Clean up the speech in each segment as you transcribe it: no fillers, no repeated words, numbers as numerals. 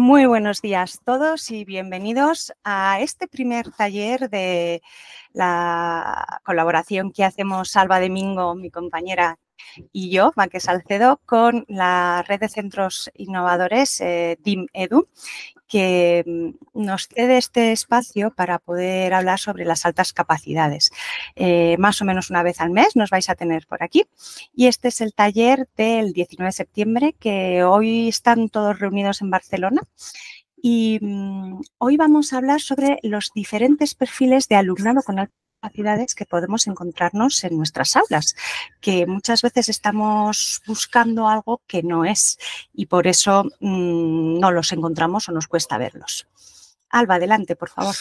Muy buenos días a todos y bienvenidos a este primer taller de la colaboración que hacemos Alba Domingo, mi compañera, y yo, Maque Salcedo, con la red de centros innovadores DIM Edu, que nos cede este espacio para poder hablar sobre las altas capacidades. Más o menos una vez al mes nos vais a tener por aquí y este es el taller del 19 de septiembre, que hoy están todos reunidos en Barcelona. Y hoy vamos a hablar sobre los diferentes perfiles de alumnado con altas capacidades que podemos encontrarnos en nuestras aulas, que muchas veces estamos buscando algo que no es y por eso no los encontramos o nos cuesta verlos. Alba, adelante, por favor.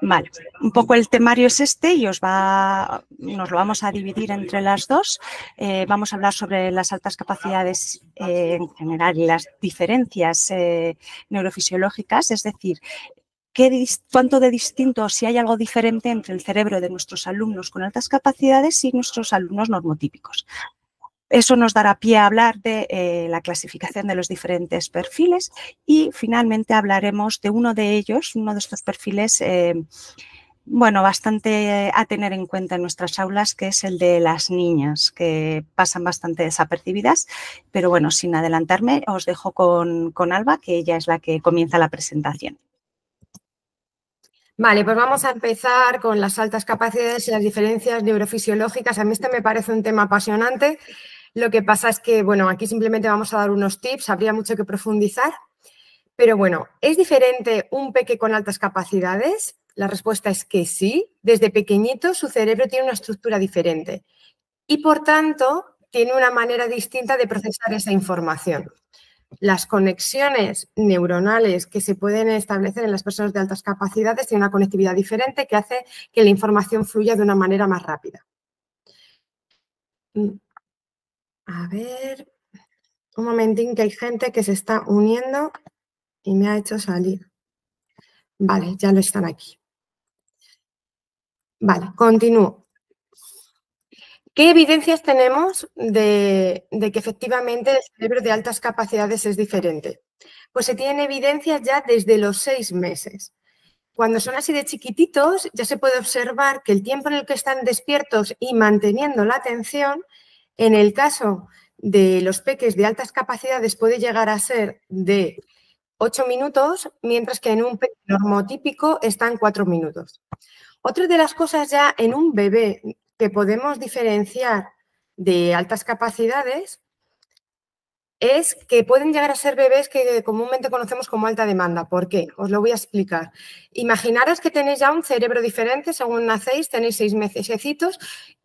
Vale, un poco el temario es este y nos lo vamos a dividir entre las dos. Vamos a hablar sobre las altas capacidades en general y las diferencias neurofisiológicas, es decir, cuánto de distinto, si hay algo diferente entre el cerebro de nuestros alumnos con altas capacidades y nuestros alumnos normotípicos. Eso nos dará pie a hablar de la clasificación de los diferentes perfiles y finalmente hablaremos de uno de ellos, uno de estos perfiles, bastante a tener en cuenta en nuestras aulas, que es el de las niñas, que pasan bastante desapercibidas, pero bueno, sin adelantarme, os dejo con Alba, que ella es la que comienza la presentación. Vale, pues vamos a empezar con las altas capacidades y las diferencias neurofisiológicas. A mí este me parece un tema apasionante. Lo que pasa es que, bueno, aquí simplemente vamos a dar unos tips, habría mucho que profundizar. Pero bueno, ¿es diferente un peque con altas capacidades? La respuesta es que sí. Desde pequeñito su cerebro tiene una estructura diferente y, por tanto, tiene una manera distinta de procesar esa información. Las conexiones neuronales que se pueden establecer en las personas de altas capacidades tienen una conectividad diferente que hace que la información fluya de una manera más rápida. A ver, un momentín, que hay gente que se está uniendo y me ha hecho salir. Vale, ya lo están aquí. Vale, continúo. ¿Qué evidencias tenemos de que efectivamente el cerebro de altas capacidades es diferente? Pues se tienen evidencias ya desde los 6 meses. Cuando son así de chiquititos, ya se puede observar que el tiempo en el que están despiertos y manteniendo la atención, en el caso de los peques de altas capacidades, puede llegar a ser de 8 minutos, mientras que en un peque normotípico está en 4 minutos. Otra de las cosas ya en un bebé que podemos diferenciar de altas capacidades es que pueden llegar a ser bebés que comúnmente conocemos como alta demanda. ¿Por qué? Os lo voy a explicar. Imaginaros que tenéis ya un cerebro diferente según nacéis, tenéis 6 mesecitos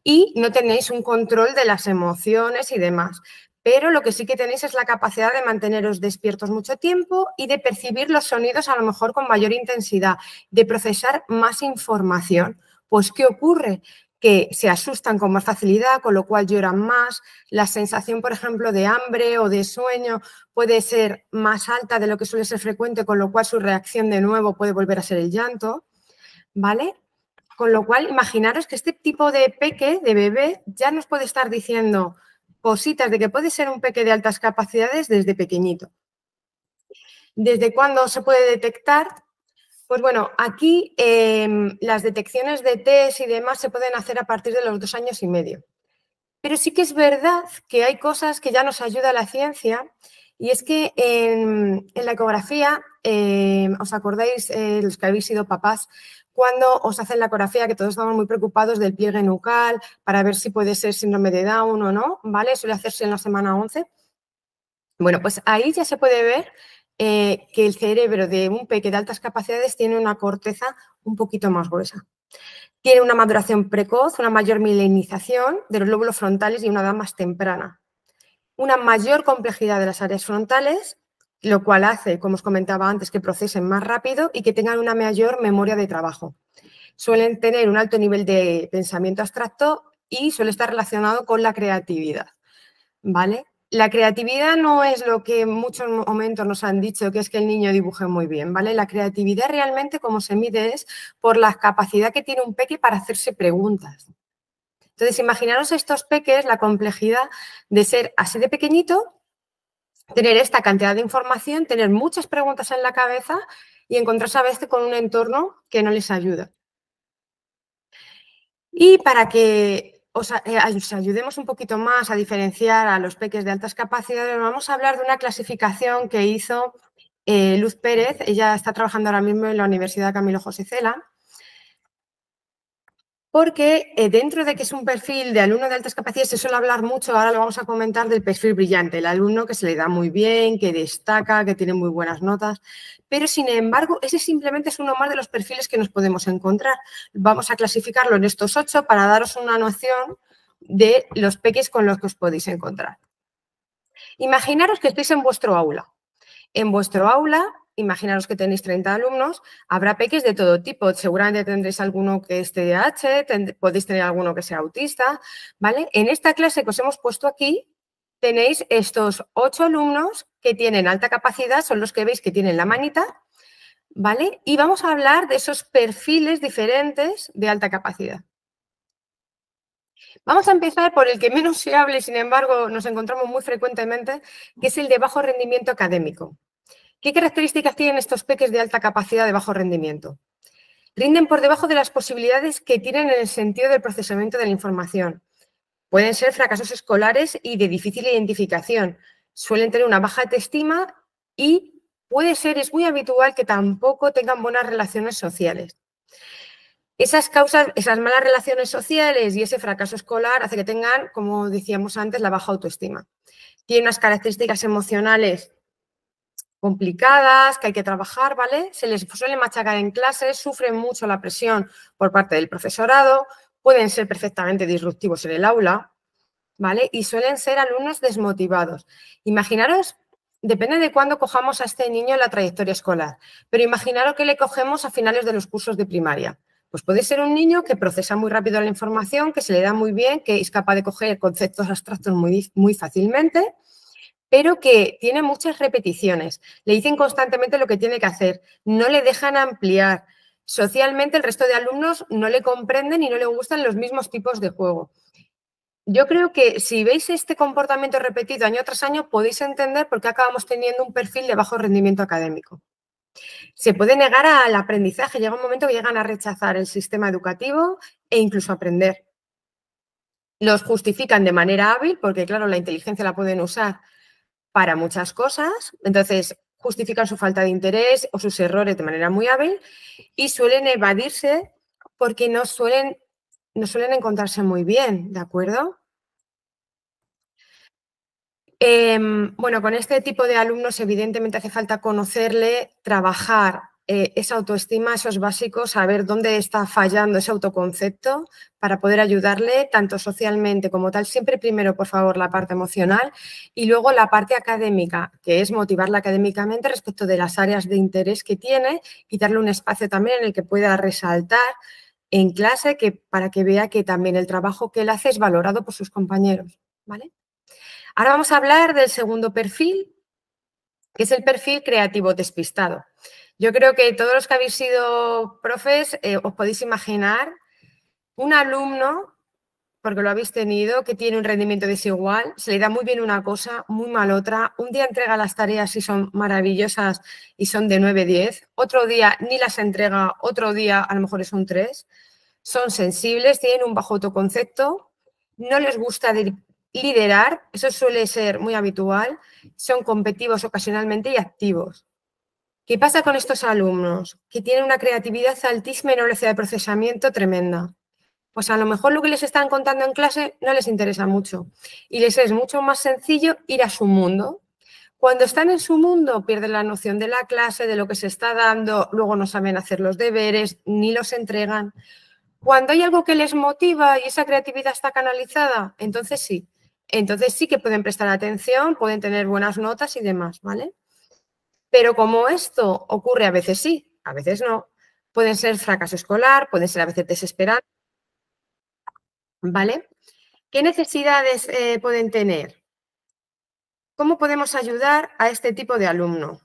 y no tenéis un control de las emociones y demás. Pero lo que sí que tenéis es la capacidad de manteneros despiertos mucho tiempo y de percibir los sonidos a lo mejor con mayor intensidad, de procesar más información. Pues, ¿qué ocurre? Que se asustan con más facilidad, con lo cual lloran más. La sensación, por ejemplo, de hambre o de sueño puede ser más alta de lo que suele ser frecuente, con lo cual su reacción de nuevo puede volver a ser el llanto, ¿vale? Con lo cual, imaginaros que este tipo de peque, de bebé, ya nos puede estar diciendo cositas de que puede ser un peque de altas capacidades desde pequeñito. ¿Desde cuándo se puede detectar? Pues bueno, aquí las detecciones de test y demás se pueden hacer a partir de los 2 años y medio. Pero sí que es verdad que hay cosas que ya nos ayuda la ciencia y es que en la ecografía, ¿os acordáis los que habéis sido papás? Cuando os hacen la ecografía, que todos estamos muy preocupados del pliegue nucal para ver si puede ser síndrome de Down o no, ¿vale? Suele hacerse en la semana 11. Bueno, pues ahí ya se puede ver que el cerebro de un peque de altas capacidades tiene una corteza un poquito más gruesa. Tiene una maduración precoz, una mayor milenización de los lóbulos frontales y una edad más temprana. Una mayor complejidad de las áreas frontales, lo cual hace, como os comentaba antes, que procesen más rápido y que tengan una mayor memoria de trabajo. Suelen tener un alto nivel de pensamiento abstracto y suele estar relacionado con la creatividad, ¿vale? La creatividad no es lo que en muchos momentos nos han dicho, que es que el niño dibuje muy bien, ¿vale? La creatividad realmente, como se mide, es por la capacidad que tiene un peque para hacerse preguntas. Entonces, imaginaros estos peques, la complejidad de ser así de pequeñito tener esta cantidad de información, tener muchas preguntas en la cabeza y encontrarse a veces con un entorno que no les ayuda. Y para que os ayudemos un poquito más a diferenciar a los peques de altas capacidades, vamos a hablar de una clasificación que hizo Luz Pérez. Ella está trabajando ahora mismo en la Universidad Camilo José Cela, porque dentro de que es un perfil de alumno de altas capacidades se suele hablar mucho, ahora lo vamos a comentar, del perfil brillante, el alumno que se le da muy bien, que destaca, que tiene muy buenas notas, pero sin embargo ese simplemente es uno más de los perfiles que nos podemos encontrar. Vamos a clasificarlo en estos 8 para daros una noción de los peques con los que os podéis encontrar. Imaginaros que estáis en vuestro aula. En vuestro aula, imaginaros que tenéis 30 alumnos, habrá peques de todo tipo. Seguramente tendréis alguno que es TDAH, podéis tener alguno que sea autista, ¿vale? En esta clase que os hemos puesto aquí, tenéis estos 8 alumnos que tienen alta capacidad, son los que veis que tienen la manita, ¿vale? Y vamos a hablar de esos perfiles diferentes de alta capacidad. Vamos a empezar por el que menos se hable, sin embargo, nos encontramos muy frecuentemente, que es el de bajo rendimiento académico. ¿Qué características tienen estos peques de alta capacidad de bajo rendimiento? Rinden por debajo de las posibilidades que tienen en el sentido del procesamiento de la información. Pueden ser fracasos escolares y de difícil identificación. Suelen tener una baja autoestima y es muy habitual que tampoco tengan buenas relaciones sociales. Esas malas relaciones sociales y ese fracaso escolar hace que tengan, como decíamos antes, la baja autoestima. Tienen unas características emocionales complicadas, que hay que trabajar, ¿vale? Se les suele machacar en clases, sufren mucho la presión por parte del profesorado, pueden ser perfectamente disruptivos en el aula, ¿vale? Y suelen ser alumnos desmotivados. Imaginaros, depende de cuándo cojamos a este niño en la trayectoria escolar, pero imaginaros que le cogemos a finales de los cursos de primaria. Pues puede ser un niño que procesa muy rápido la información, que se le da muy bien, que es capaz de coger conceptos abstractos muy fácilmente, pero que tiene muchas repeticiones. Le dicen constantemente lo que tiene que hacer, no le dejan ampliar. Socialmente el resto de alumnos no le comprenden y no le gustan los mismos tipos de juego. Yo creo que si veis este comportamiento repetido año tras año, podéis entender por qué acabamos teniendo un perfil de bajo rendimiento académico. Se puede negar al aprendizaje, llega un momento que llegan a rechazar el sistema educativo e incluso aprender. Los justifican de manera hábil, porque claro, la inteligencia la pueden usar para muchas cosas, entonces justifican su falta de interés o sus errores de manera muy hábil y suelen evadirse porque no suelen encontrarse muy bien, ¿de acuerdo? Bueno, con este tipo de alumnos evidentemente hace falta conocerle, trabajar esa autoestima, esos básicos, saber dónde está fallando ese autoconcepto para poder ayudarle tanto socialmente como tal. Siempre primero, por favor, la parte emocional y luego la parte académica, que es motivarla académicamente respecto de las áreas de interés que tiene y darle un espacio también en el que pueda resaltar en clase para que vea que también el trabajo que él hace es valorado por sus compañeros, ¿vale? Ahora vamos a hablar del segundo perfil, que es el perfil creativo despistado. Yo creo que todos los que habéis sido profes os podéis imaginar un alumno, porque lo habéis tenido, que tiene un rendimiento desigual, se le da muy bien una cosa, muy mal otra, un día entrega las tareas y son maravillosas y son de 9-10, otro día ni las entrega, otro día a lo mejor es un 3, son sensibles, tienen un bajo autoconcepto, no les gusta liderar, eso suele ser muy habitual, son competitivos ocasionalmente y activos. ¿Qué pasa con estos alumnos? Que tienen una creatividad altísima y una velocidad de procesamiento tremenda. Pues a lo mejor lo que les están contando en clase no les interesa mucho y les es mucho más sencillo ir a su mundo. Cuando están en su mundo pierden la noción de la clase, de lo que se está dando, luego no saben hacer los deberes, ni los entregan. Cuando hay algo que les motiva y esa creatividad está canalizada, entonces sí que pueden prestar atención, pueden tener buenas notas y demás, ¿vale? Pero como esto ocurre a veces sí, a veces no, pueden ser fracaso escolar, pueden ser a veces desesperantes, ¿vale? ¿Qué necesidades pueden tener? ¿Cómo podemos ayudar a este tipo de alumno?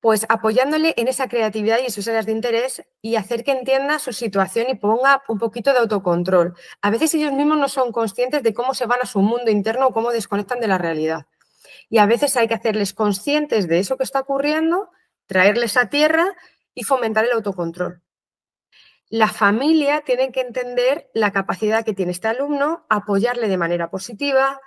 Pues apoyándole en esa creatividad y en sus áreas de interés y hacer que entienda su situación y ponga un poquito de autocontrol. A veces ellos mismos no son conscientes de cómo se van a su mundo interno o cómo desconectan de la realidad. Y a veces hay que hacerles conscientes de eso que está ocurriendo, traerles a tierra y fomentar el autocontrol. La familia tiene que entender la capacidad que tiene este alumno, apoyarle de manera positiva,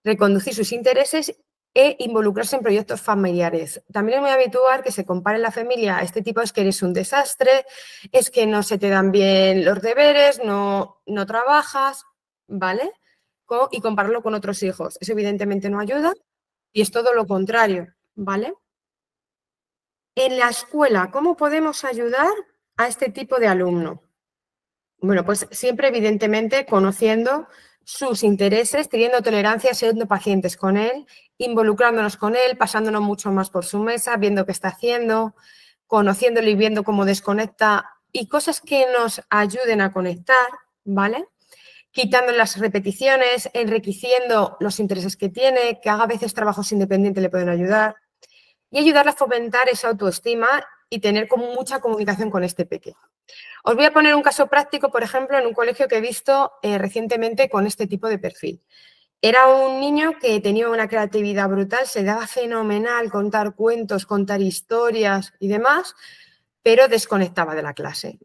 reconducir sus intereses e involucrarse en proyectos familiares. También es muy habitual que se compare en la familia este tipo: es que eres un desastre, es que no se te dan bien los deberes, no trabajas, ¿vale? Y compararlo con otros hijos. Eso evidentemente no ayuda y es todo lo contrario, ¿vale? En la escuela, ¿cómo podemos ayudar a este tipo de alumno? Bueno, pues siempre, evidentemente, conociendo sus intereses, teniendo tolerancia, siendo pacientes con él, involucrándonos con él, pasándonos mucho más por su mesa, viendo qué está haciendo, conociéndolo y viendo cómo desconecta y cosas que nos ayuden a conectar, ¿vale? Quitando las repeticiones, enriqueciendo los intereses que tiene, que haga a veces trabajos independientes le pueden ayudar y ayudarle a fomentar esa autoestima y tener como mucha comunicación con este pequeño. Os voy a poner un caso práctico, por ejemplo, en un colegio que he visto recientemente con este tipo de perfil. Era un niño que tenía una creatividad brutal, se daba fenomenal contar cuentos, contar historias y demás, pero desconectaba de la clase.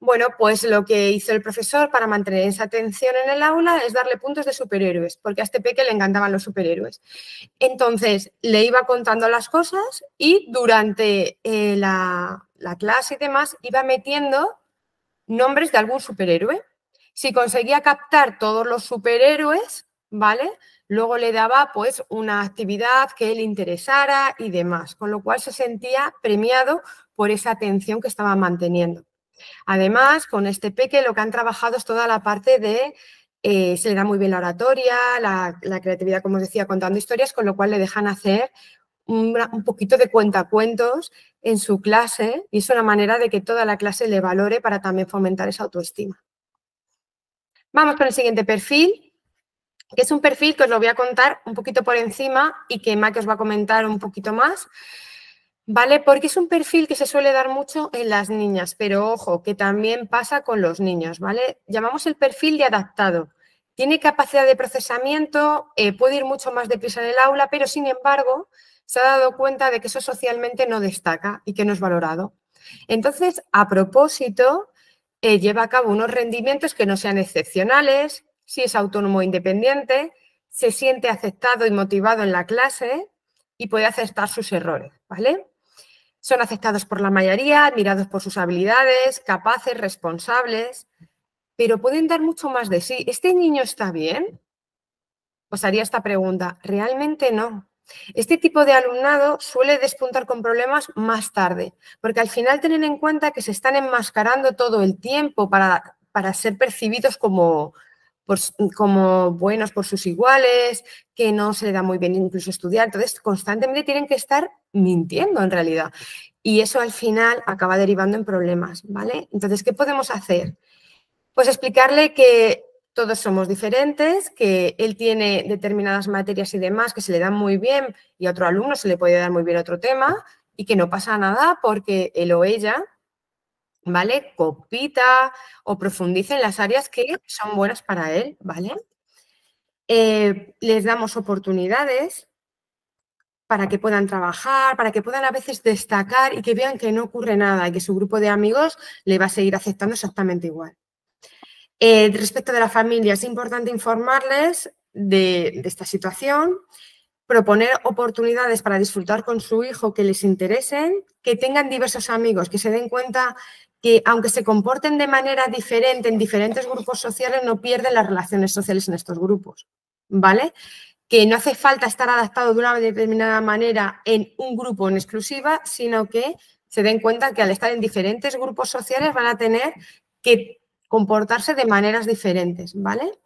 Bueno, pues lo que hizo el profesor para mantener esa atención en el aula es darle puntos de superhéroes, porque a este peque le encantaban los superhéroes. Entonces, le iba contando las cosas y durante la clase y demás iba metiendo nombres de algún superhéroe. Si conseguía captar todos los superhéroes, ¿vale? Luego le daba pues una actividad que le interesara y demás, con lo cual se sentía premiado por esa atención que estaba manteniendo. Además, con este peque lo que han trabajado es toda la parte de, se le da muy bien la oratoria, la creatividad, como os decía, contando historias, con lo cual le dejan hacer un poquito de cuentacuentos en su clase y es una manera de que toda la clase le valore para también fomentar esa autoestima. Vamos con el siguiente perfil, que es un perfil que os lo voy a contar un poquito por encima y que Maki os va a comentar un poquito más, ¿vale? Porque es un perfil que se suele dar mucho en las niñas, pero ojo, que también pasa con los niños, ¿vale? Llamamos el perfil de adaptado. Tiene capacidad de procesamiento, puede ir mucho más deprisa en el aula, pero sin embargo se ha dado cuenta de que eso socialmente no destaca y que no es valorado. Entonces, a propósito, lleva a cabo unos rendimientos que no sean excepcionales, si es autónomo e independiente, se siente aceptado y motivado en la clase y puede aceptar sus errores, ¿vale? Son aceptados por la mayoría, admirados por sus habilidades, capaces, responsables, pero pueden dar mucho más de sí. ¿Este niño está bien? Os haría esta pregunta. Realmente no. Este tipo de alumnado suele despuntar con problemas más tarde, porque al final tienen en cuenta que se están enmascarando todo el tiempo para ser percibidos como buenos por sus iguales, que no se le da muy bien incluso estudiar. Entonces, constantemente tienen que estar mintiendo en realidad. Y eso al final acaba derivando en problemas, ¿vale? Entonces, ¿qué podemos hacer? Pues explicarle que todos somos diferentes, que él tiene determinadas materias y demás que se le dan muy bien y a otro alumno se le puede dar muy bien otro tema y que no pasa nada porque él o ella, ¿vale? Compita o profundice en las áreas que son buenas para él, ¿vale? Les damos oportunidades para que puedan trabajar, para que puedan a veces destacar y que vean que no ocurre nada y que su grupo de amigos le va a seguir aceptando exactamente igual. Respecto de la familia, es importante informarles de esta situación, proponer oportunidades para disfrutar con su hijo que les interesen, que tengan diversos amigos, que se den cuenta que aunque se comporten de manera diferente en diferentes grupos sociales, no pierden las relaciones sociales en estos grupos, ¿vale? Que no hace falta estar adaptado de una determinada manera en un grupo en exclusiva, sino que se den cuenta que al estar en diferentes grupos sociales van a tener que comportarse de maneras diferentes, ¿vale?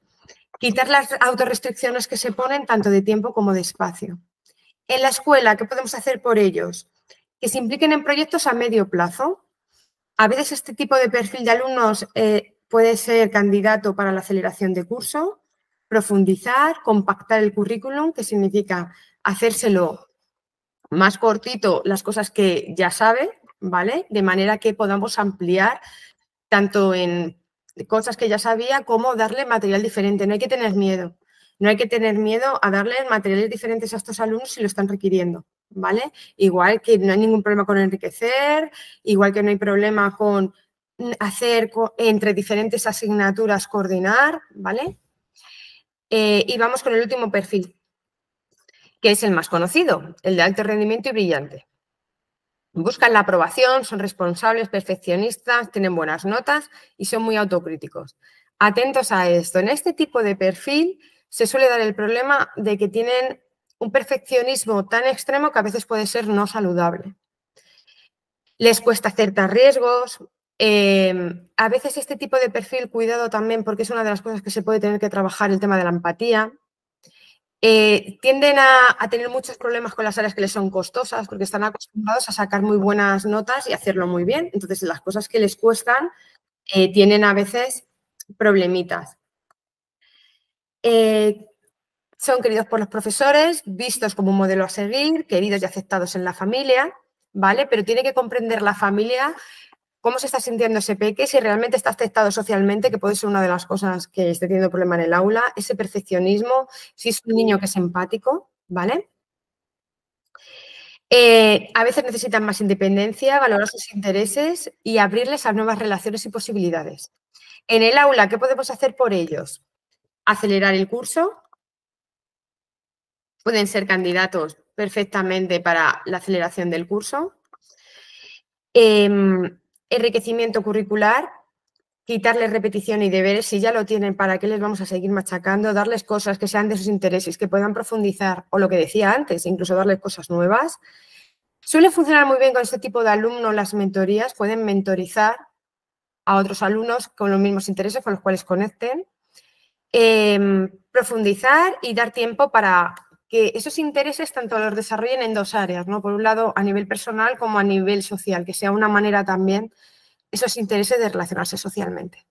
Quitar las autorrestricciones que se ponen tanto de tiempo como de espacio. En la escuela, ¿qué podemos hacer por ellos? Que se impliquen en proyectos a medio plazo. A veces este tipo de perfil de alumnos puede ser candidato para la aceleración de curso, profundizar, compactar el currículum, que significa hacérselo más cortito las cosas que ya sabe, ¿vale? De manera que podamos ampliar tanto en cosas que ya sabía como darle material diferente. No hay que tener miedo. No hay que tener miedo a darle materiales diferentes a estos alumnos si lo están requiriendo, ¿vale? Igual que no hay ningún problema con enriquecer, igual que no hay problema con hacer entre diferentes asignaturas coordinar, ¿vale? Y vamos con el último perfil, que es el más conocido, el de alto rendimiento y brillante. Buscan la aprobación, son responsables, perfeccionistas, tienen buenas notas y son muy autocríticos. Atentos a esto. En este tipo de perfil se suele dar el problema de que tienen un perfeccionismo tan extremo que a veces puede ser no saludable. Les cuesta aceptar riesgos. A veces este tipo de perfil, cuidado también, porque es una de las cosas que se puede tener que trabajar, el tema de la empatía. Tienden a tener muchos problemas con las áreas que les son costosas porque están acostumbrados a sacar muy buenas notas y hacerlo muy bien. Entonces, las cosas que les cuestan tienen a veces problemitas. Son queridos por los profesores, vistos como un modelo a seguir, queridos y aceptados en la familia, ¿vale? Pero tiene que comprender la familia cómo se está sintiendo ese peque, si realmente está aceptado socialmente, que puede ser una de las cosas que esté teniendo problema en el aula, ese perfeccionismo, si es un niño que es empático, ¿vale? A veces necesitan más independencia, valorar sus intereses y abrirles a nuevas relaciones y posibilidades. En el aula, ¿qué podemos hacer por ellos? Acelerar el curso. Pueden ser candidatos perfectamente para la aceleración del curso. Enriquecimiento curricular. Quitarles repetición y deberes, si ya lo tienen, ¿para qué les vamos a seguir machacando? Darles cosas que sean de sus intereses, que puedan profundizar, o lo que decía antes, incluso darles cosas nuevas. Suele funcionar muy bien con este tipo de alumnos las mentorías, pueden mentorizar a otros alumnos con los mismos intereses con los cuales conecten. Profundizar y dar tiempo para que esos intereses tanto los desarrollen en dos áreas, ¿no? Por un lado, a nivel personal como a nivel social, que sea una manera también esos intereses de relacionarse socialmente.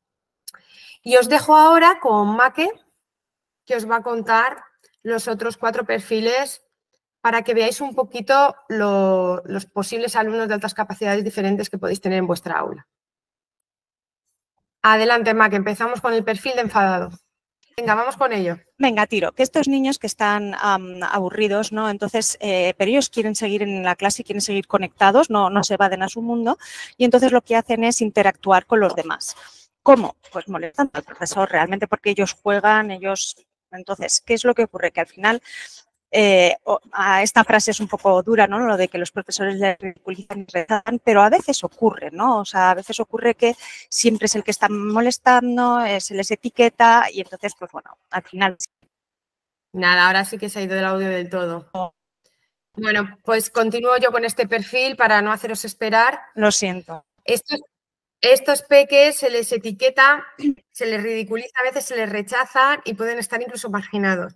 Y os dejo ahora con Maque, que os va a contar los otros 4 perfiles para que veáis un poquito los posibles alumnos de altas capacidades diferentes que podéis tener en vuestra aula. Adelante, Maque, empezamos con el perfil de enfadado. Venga, vamos con ello. Venga, tiro, que estos niños que están aburridos, ¿no? Entonces, pero ellos quieren seguir en la clase y quieren seguir conectados, no se evaden a su mundo, y entonces lo que hacen es interactuar con los demás. ¿Cómo? Pues molestando al profesor realmente porque ellos juegan, Entonces, ¿qué es lo que ocurre? Que al final esta frase es un poco dura, ¿no? Lo de que los profesores le ridiculizan y rechazan, pero a veces ocurre, ¿no? O sea, a veces ocurre que siempre es el que está molestando, se les etiqueta y entonces, pues bueno, al final... Nada, ahora sí que se ha ido del audio del todo. Bueno, pues continúo yo con este perfil para no haceros esperar. Lo siento. Estos peques se les etiqueta, se les ridiculiza, a veces se les rechazan y pueden estar incluso marginados.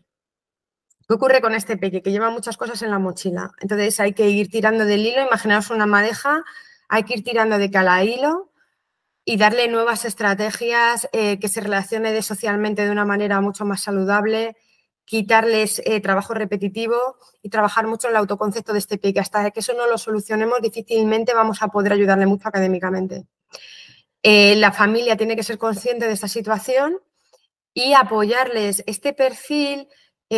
¿Qué ocurre con este peque? Que lleva muchas cosas en la mochila. Entonces hay que ir tirando del hilo, imaginaos una madeja, hay que ir tirando de cada hilo y darle nuevas estrategias que se relacione socialmente de una manera mucho más saludable, quitarles trabajo repetitivo y trabajar mucho en el autoconcepto de este peque. Hasta que eso no lo solucionemos, difícilmente vamos a poder ayudarle mucho académicamente. La familia tiene que ser consciente de esta situación y apoyarles. Este perfil,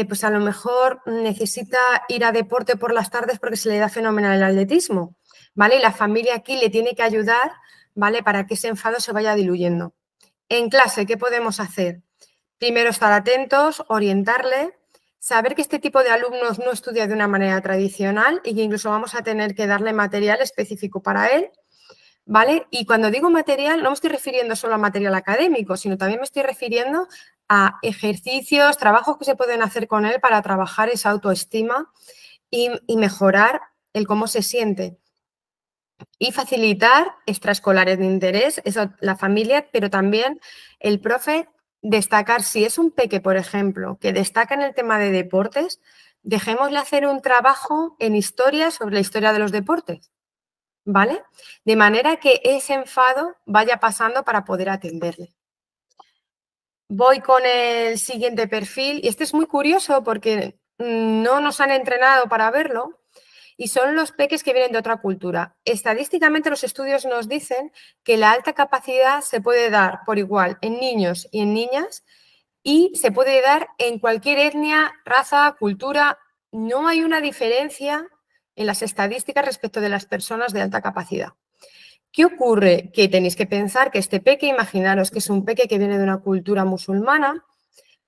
pues a lo mejor necesita ir a deporte por las tardes porque se le da fenomenal el atletismo, ¿vale? Y la familia aquí le tiene que ayudar, ¿vale? Para que ese enfado se vaya diluyendo. En clase, ¿qué podemos hacer? Primero, estar atentos, orientarle, saber que este tipo de alumnos no estudia de una manera tradicional y que incluso vamos a tener que darle material específico para él, ¿vale? Y cuando digo material, no me estoy refiriendo solo a material académico, sino también me estoy refiriendo a ejercicios, trabajos que se pueden hacer con él para trabajar esa autoestima y mejorar el cómo se siente. Y facilitar extraescolares de interés, eso la familia, pero también el profe destacar, si es un peque, por ejemplo, que destaca en el tema de deportes, dejémosle hacer un trabajo en historia sobre la historia de los deportes, ¿vale? De manera que ese enfado vaya pasando para poder atenderle. Voy con el siguiente perfil y este es muy curioso porque no nos han entrenado para verlo y son los peques que vienen de otra cultura. Estadísticamente los estudios nos dicen que la alta capacidad se puede dar por igual en niños y en niñas y se puede dar en cualquier etnia, raza, cultura. No hay una diferencia en las estadísticas respecto de las personas de alta capacidad. ¿Qué ocurre? Que tenéis que pensar que este peque, imaginaros que es un peque que viene de una cultura musulmana,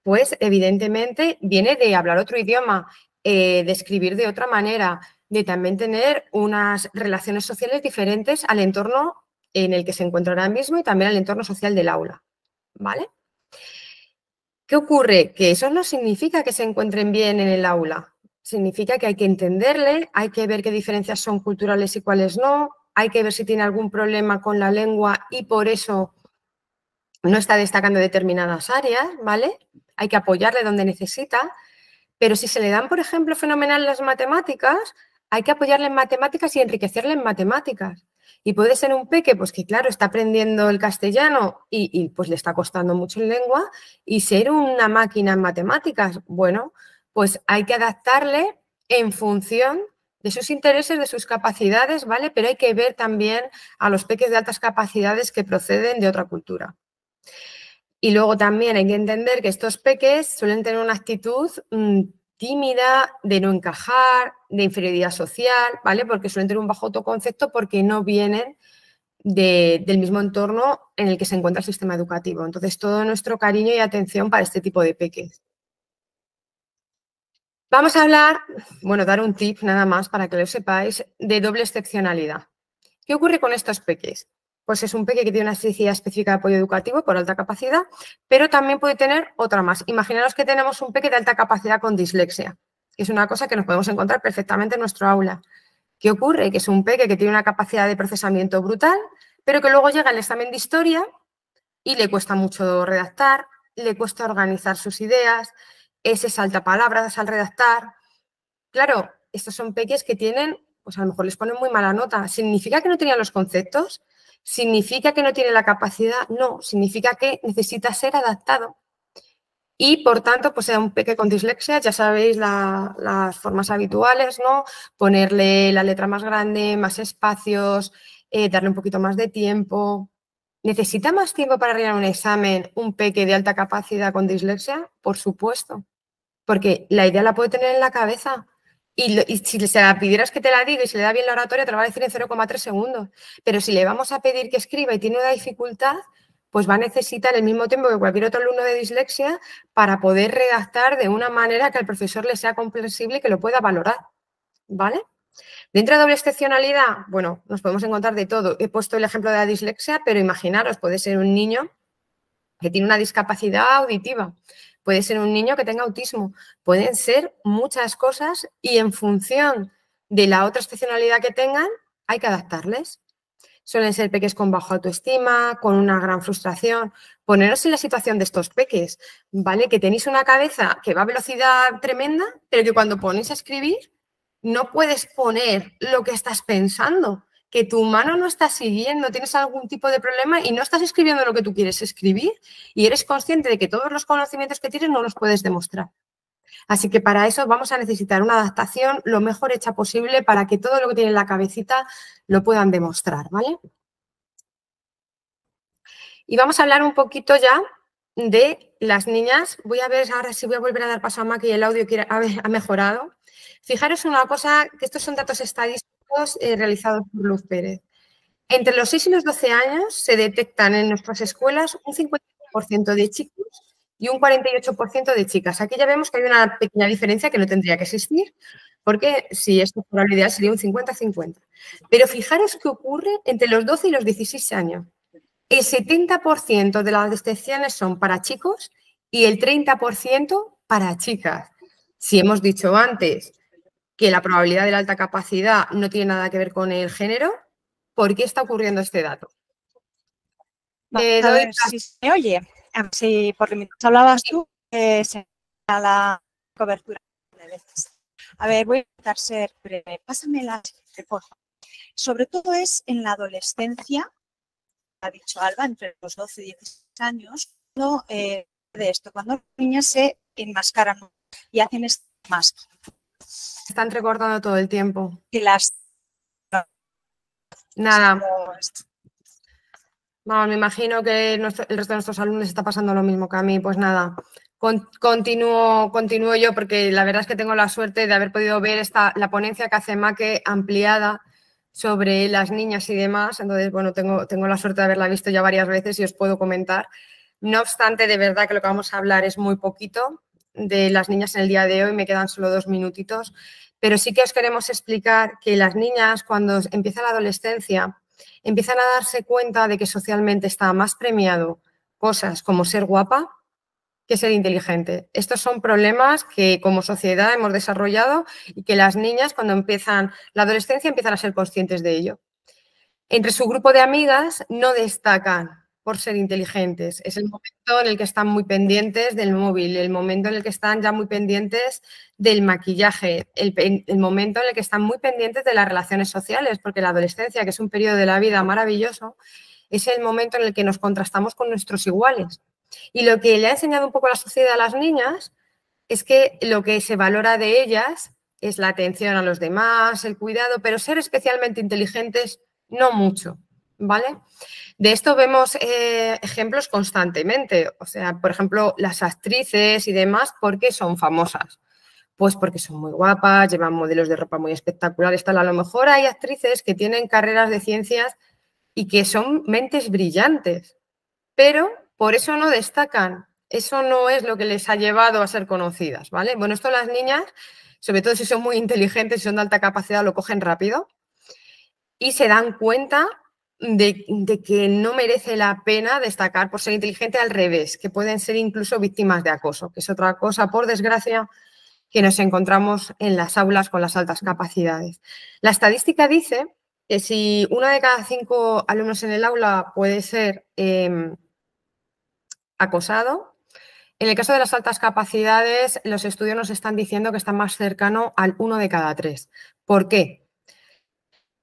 pues evidentemente viene de hablar otro idioma, de escribir de otra manera, de también tener unas relaciones sociales diferentes al entorno en el que se encuentra ahora mismo y también al entorno social del aula, ¿vale? ¿Qué ocurre? Que eso no significa que se encuentren bien en el aula. Significa que hay que entenderle, hay que ver qué diferencias son culturales y cuáles no, hay que ver si tiene algún problema con la lengua y por eso no está destacando determinadas áreas, ¿vale? Hay que apoyarle donde necesita, pero si se le dan, por ejemplo, fenomenal las matemáticas, hay que apoyarle en matemáticas y enriquecerle en matemáticas. Y puede ser un peque, pues que claro, está aprendiendo el castellano y pues le está costando mucho en lengua y ser una máquina en matemáticas. Bueno, pues hay que adaptarle en función de sus intereses, de sus capacidades, ¿vale? Pero hay que ver también a los peques de altas capacidades que proceden de otra cultura. Y luego también hay que entender que estos peques suelen tener una actitud tímida, de no encajar, de inferioridad social, ¿vale? Porque suelen tener un bajo autoconcepto porque no vienen del mismo entorno en el que se encuentra el sistema educativo. Entonces, todo nuestro cariño y atención para este tipo de peques. Vamos a hablar, bueno, dar un tip nada más para que lo sepáis, de doble excepcionalidad. ¿Qué ocurre con estos peques? Pues es un peque que tiene una necesidad específica de apoyo educativo por alta capacidad, pero también puede tener otra más. Imaginaros que tenemos un peque de alta capacidad con dislexia, que es una cosa que nos podemos encontrar perfectamente en nuestro aula. ¿Qué ocurre? Que es un peque que tiene una capacidad de procesamiento brutal, pero que luego llega al examen de historia y le cuesta mucho redactar, le cuesta organizar sus ideas, se salta palabras al redactar. Claro, estos son peques que tienen, pues a lo mejor les ponen muy mala nota. ¿Significa que no tenían los conceptos? ¿Significa que no tiene la capacidad? No, significa que necesita ser adaptado. Y, por tanto, pues sea un peque con dislexia, ya sabéis las formas habituales, ¿no? Ponerle la letra más grande, más espacios, darle un poquito más de tiempo. ¿Necesita más tiempo para rellenar un examen un peque de alta capacidad con dislexia? Por supuesto, porque la idea la puede tener en la cabeza. Y si se la pidieras que te la diga y se le da bien la oratoria, te la va a decir en 0,3 segundos. Pero si le vamos a pedir que escriba y tiene una dificultad, pues va a necesitar el mismo tiempo que cualquier otro alumno de dislexia para poder redactar de una manera que al profesor le sea comprensible y que lo pueda valorar, ¿vale? Dentro de doble excepcionalidad, bueno, nos podemos encontrar de todo. He puesto el ejemplo de la dislexia, pero imaginaros, puede ser un niño que tiene una discapacidad auditiva, puede ser un niño que tenga autismo, pueden ser muchas cosas y en función de la otra excepcionalidad que tengan, hay que adaptarles. Suelen ser peques con baja autoestima, con una gran frustración. Poneros en la situación de estos peques, ¿vale? Que tenéis una cabeza que va a velocidad tremenda, pero que cuando ponéis a escribir no puedes poner lo que estás pensando, que tu mano no está siguiendo, tienes algún tipo de problema y no estás escribiendo lo que tú quieres escribir y eres consciente de que todos los conocimientos que tienes no los puedes demostrar. Así que para eso vamos a necesitar una adaptación lo mejor hecha posible para que todo lo que tienen en la cabecita lo puedan demostrar, ¿vale? Y vamos a hablar un poquito ya de las niñas. Voy a ver ahora si voy a volver a dar paso a Maki y el audio ha mejorado. Fijaros una cosa, que estos son datos estadísticos realizados por Luz Pérez. Entre los 6 y los 12 años se detectan en nuestras escuelas un 50% de chicos y un 48% de chicas. Aquí ya vemos que hay una pequeña diferencia que no tendría que existir, porque si esto fuera lo ideal sería un 50-50. Pero fijaros qué ocurre entre los 12 y los 16 años. El 70% de las detecciones son para chicos y el 30% para chicas. Si hemos dicho antes que la probabilidad de la alta capacidad no tiene nada que ver con el género, ¿por qué está ocurriendo este dato? A ver si se oye. A ver si, porque mientras hablabas tú, se da la cobertura de veces. A ver, voy a intentar ser breve. Pásame la siguiente, por favor. Sobre todo es en la adolescencia, ha dicho Alba, entre los 12 y 16 años, de esto, cuando las niñas se enmascaran y hacen esta máscara. está entrecortando todo el tiempo. Y las... Nada. Vamos, me imagino que el resto de nuestros alumnos está pasando lo mismo que a mí. Pues nada, continúo yo porque la verdad es que tengo la suerte de haber podido ver la ponencia que hace Maque ampliada sobre las niñas y demás. Entonces, bueno, tengo la suerte de haberla visto ya varias veces y os puedo comentar. No obstante, de verdad que lo que vamos a hablar es muy poquito de las niñas en el día de hoy, me quedan solo 2 minutitos, pero sí que os queremos explicar que las niñas cuando empieza la adolescencia empiezan a darse cuenta de que socialmente está más premiado cosas como ser guapa que ser inteligente. Estos son problemas que como sociedad hemos desarrollado y que las niñas cuando empiezan la adolescencia empiezan a ser conscientes de ello. Entre su grupo de amigas no destacan por ser inteligentes. Es el momento en el que están muy pendientes del móvil, el momento en el que están ya muy pendientes del maquillaje, el momento en el que están muy pendientes de las relaciones sociales, porque la adolescencia, que es un periodo de la vida maravilloso, es el momento en el que nos contrastamos con nuestros iguales. Y lo que le ha enseñado un poco la sociedad a las niñas es que lo que se valora de ellas es la atención a los demás, el cuidado, pero ser especialmente inteligentes no mucho, ¿vale? De esto vemos ejemplos constantemente, o sea, por ejemplo, las actrices y demás, ¿por qué son famosas? Pues porque son muy guapas, llevan modelos de ropa muy espectaculares, tal. A lo mejor hay actrices que tienen carreras de ciencias y que son mentes brillantes, pero por eso no destacan. Eso no es lo que les ha llevado a ser conocidas, ¿vale? Bueno, esto las niñas, sobre todo si son muy inteligentes, si son de alta capacidad, lo cogen rápido y se dan cuenta de que no merece la pena destacar por ser inteligente, al revés, que pueden ser incluso víctimas de acoso, que es otra cosa, por desgracia, que nos encontramos en las aulas con las altas capacidades. La estadística dice que si 1 de cada 5 alumnos en el aula puede ser acosado, en el caso de las altas capacidades, los estudios nos están diciendo que está más cercano al 1 de cada 3. ¿Por qué?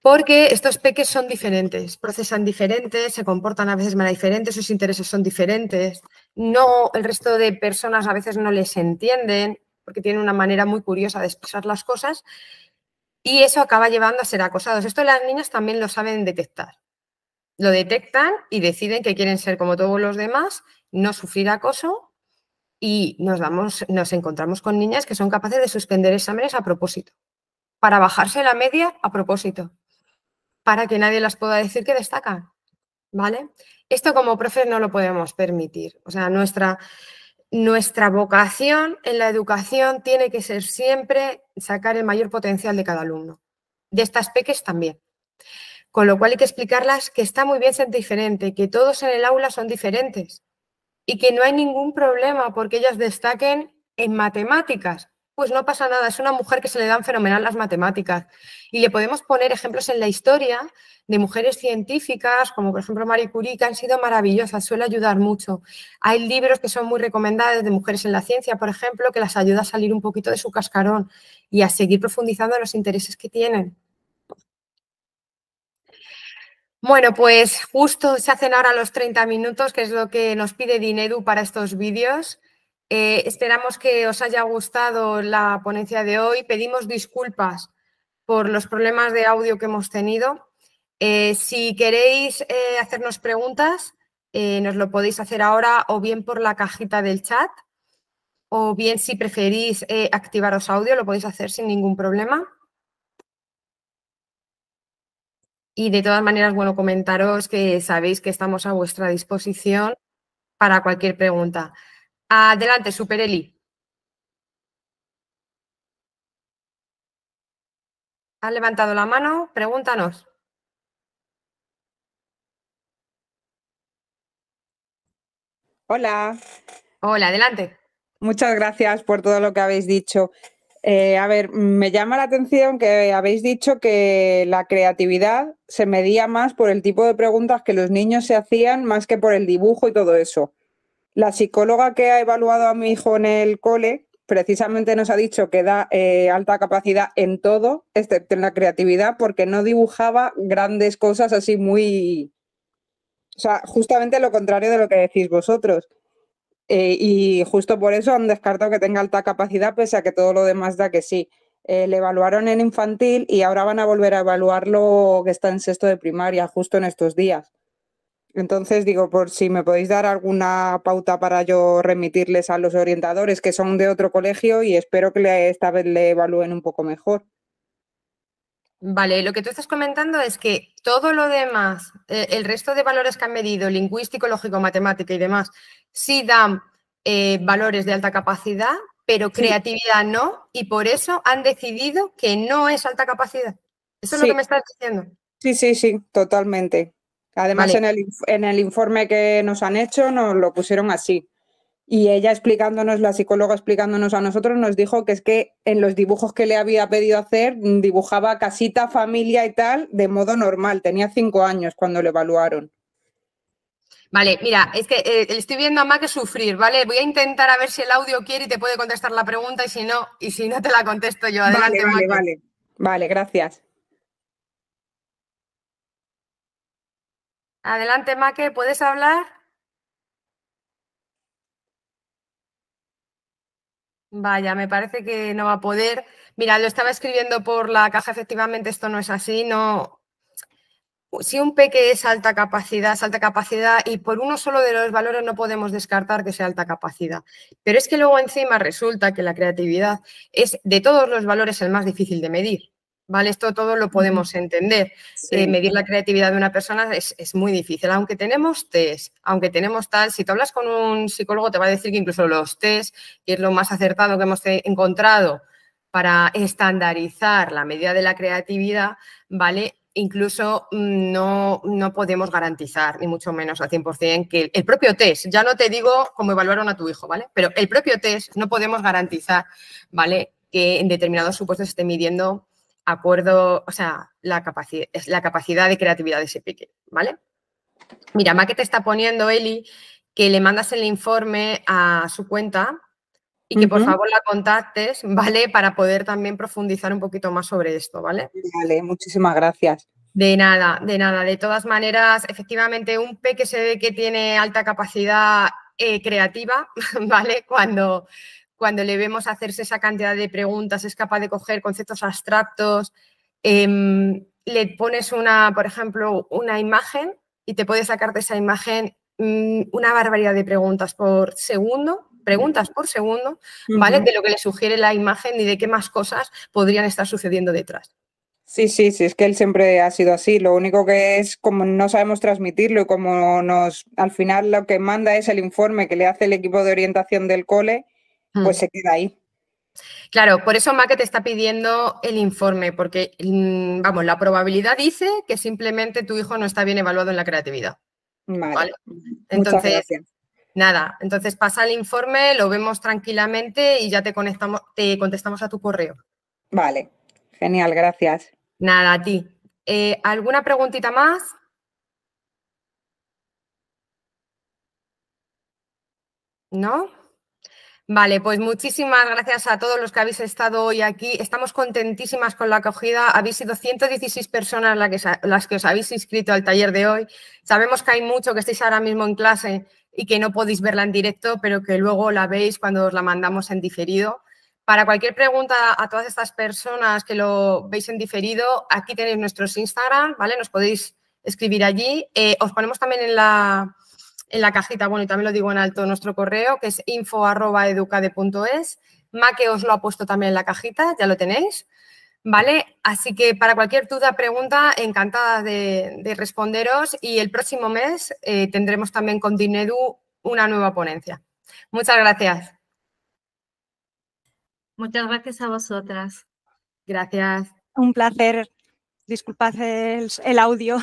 Porque estos peques son diferentes, procesan diferentes, se comportan a veces de manera diferente, sus intereses son diferentes. No, el resto de personas a veces no les entienden porque tienen una manera muy curiosa de expresar las cosas y eso acaba llevando a ser acosados. Esto las niñas también lo saben detectar. Lo detectan y deciden que quieren ser como todos los demás, no sufrir acoso y nos encontramos con niñas que son capaces de suspender exámenes a propósito, para bajarse la media a propósito, para que nadie las pueda decir que destacan, ¿vale? Esto como profes no lo podemos permitir. O sea, nuestra vocación en la educación tiene que ser siempre sacar el mayor potencial de cada alumno. De estas peques también. Con lo cual hay que explicarlas que está muy bien ser diferente, que todos en el aula son diferentes y que no hay ningún problema porque ellas destaquen en matemáticas. Pues no pasa nada, es una mujer que se le dan fenomenal las matemáticas. Y le podemos poner ejemplos en la historia de mujeres científicas, como por ejemplo Marie Curie, que han sido maravillosas, suele ayudar mucho. Hay libros que son muy recomendados de mujeres en la ciencia, por ejemplo, que las ayuda a salir un poquito de su cascarón y a seguir profundizando en los intereses que tienen. Bueno, pues justo se hacen ahora los 30 minutos, que es lo que nos pide Dinedu para estos vídeos. Esperamos que os haya gustado la ponencia de hoy. Pedimos disculpas por los problemas de audio que hemos tenido. Si queréis hacernos preguntas, nos lo podéis hacer ahora o bien por la cajita del chat o bien si preferís activaros audio, lo podéis hacer sin ningún problema. Y de todas maneras, bueno, comentaros que sabéis que estamos a vuestra disposición para cualquier pregunta. Adelante, Supereli. ¿Has levantado la mano? Pregúntanos. Hola. Hola, adelante. Muchas gracias por todo lo que habéis dicho. A ver, me llama la atención que habéis dicho que la creatividad se medía más por el tipo de preguntas que los niños se hacían más que por el dibujo y todo eso. La psicóloga que ha evaluado a mi hijo en el cole precisamente nos ha dicho que da alta capacidad en todo, excepto en la creatividad, porque no dibujaba grandes cosas así muy... O sea, justamente lo contrario de lo que decís vosotros. Y justo por eso han descartado que tenga alta capacidad, pese a que todo lo demás da que sí. le evaluaron en infantil y ahora van a volver a evaluarlo que está en sexto de primaria, justo en estos días. Entonces, digo, por si me podéis dar alguna pauta para yo remitirles a los orientadores que son de otro colegio y espero que esta vez le evalúen un poco mejor. Vale, lo que tú estás comentando es que todo lo demás, el resto de valores que han medido, lingüístico, lógico, matemática y demás, sí dan valores de alta capacidad, pero Sí. creatividad no, y por eso han decidido que no es alta capacidad. ¿Eso es lo que Sí. me estás diciendo? Sí, totalmente. Además, Vale. en el informe que nos han hecho nos lo pusieron así. Y ella explicándonos, la psicóloga explicándonos a nosotros, nos dijo que es que en los dibujos que le había pedido hacer, dibujaba casita, familia y tal, de modo normal. Tenía 5 años cuando le evaluaron. Vale, mira, es que estoy viendo a Maque sufrir, ¿vale? Voy a intentar a ver si el audio quiere y te puede contestar la pregunta y si no te la contesto yo. Adelante, Maque. Vale, gracias. Adelante, Maque, ¿puedes hablar? Vaya, me parece que no va a poder. Mira, lo estaba escribiendo por la caja, efectivamente esto no es así, no. Si un peque es alta capacidad y por uno solo de los valores no podemos descartar que sea alta capacidad. Pero es que luego encima resulta que la creatividad es de todos los valores el más difícil de medir. ¿Vale? Esto todo lo podemos entender. Sí. Medir la creatividad de una persona es muy difícil. Aunque tenemos test, aunque tenemos tal, si tú hablas con un psicólogo te va a decir que incluso los test, que es lo más acertado que hemos encontrado para estandarizar la medida de la creatividad, ¿vale? Incluso no podemos garantizar, ni mucho menos al 100%, que el propio test, ya no te digo cómo evaluaron a tu hijo, ¿vale? Pero el propio test no podemos garantizar, ¿vale? Que en determinados supuestos esté midiendo acuerdo, o sea, la capacidad de creatividad de ese peque, ¿vale? Mira, Maque te está poniendo, Eli, que le mandas el informe a su cuenta y que por favor la contactes, ¿vale? Para poder también profundizar un poquito más sobre esto, ¿vale? Vale, muchísimas gracias. De nada, de nada. De todas maneras, efectivamente, un peque se ve que tiene alta capacidad creativa, ¿vale? Cuando le vemos hacerse esa cantidad de preguntas, es capaz de coger conceptos abstractos, le pones por ejemplo, una imagen y te puede sacar de esa imagen una barbaridad de preguntas por segundo, ¿vale? De lo que le sugiere la imagen y de qué más cosas podrían estar sucediendo detrás. Sí, es que él siempre ha sido así. Lo único que es como no sabemos transmitirlo y como al final lo que manda es el informe que le hace el equipo de orientación del cole, pues se queda ahí. Claro, por eso Maque te está pidiendo el informe, porque, vamos, la probabilidad dice que simplemente tu hijo no está bien evaluado en la creatividad. Vale. Entonces, muchas gracias. Nada, entonces pasa el informe, lo vemos tranquilamente y ya te contestamos a tu correo. Vale, genial, gracias. Nada, a ti. ¿Alguna preguntita más? ¿No? Vale, pues muchísimas gracias a todos los que habéis estado hoy aquí. Estamos contentísimas con la acogida. Habéis sido 116 personas las que os habéis inscrito al taller de hoy. Sabemos que hay mucho que estáis ahora mismo en clase y que no podéis verla en directo, pero que luego la veis cuando os la mandamos en diferido. Para cualquier pregunta a todas estas personas que lo veis en diferido, aquí tenéis nuestros Instagram, ¿vale? Nos podéis escribir allí. Os ponemos también en la cajita, bueno, y también lo digo en alto, nuestro correo, que es info@educade.es. Maque os lo ha puesto también en la cajita, ya lo tenéis, ¿vale? Así que para cualquier duda, pregunta, encantada de responderos y el próximo mes tendremos también con Dinedu una nueva ponencia. Muchas gracias. Muchas gracias a vosotras. Gracias. Un placer. Disculpad el audio.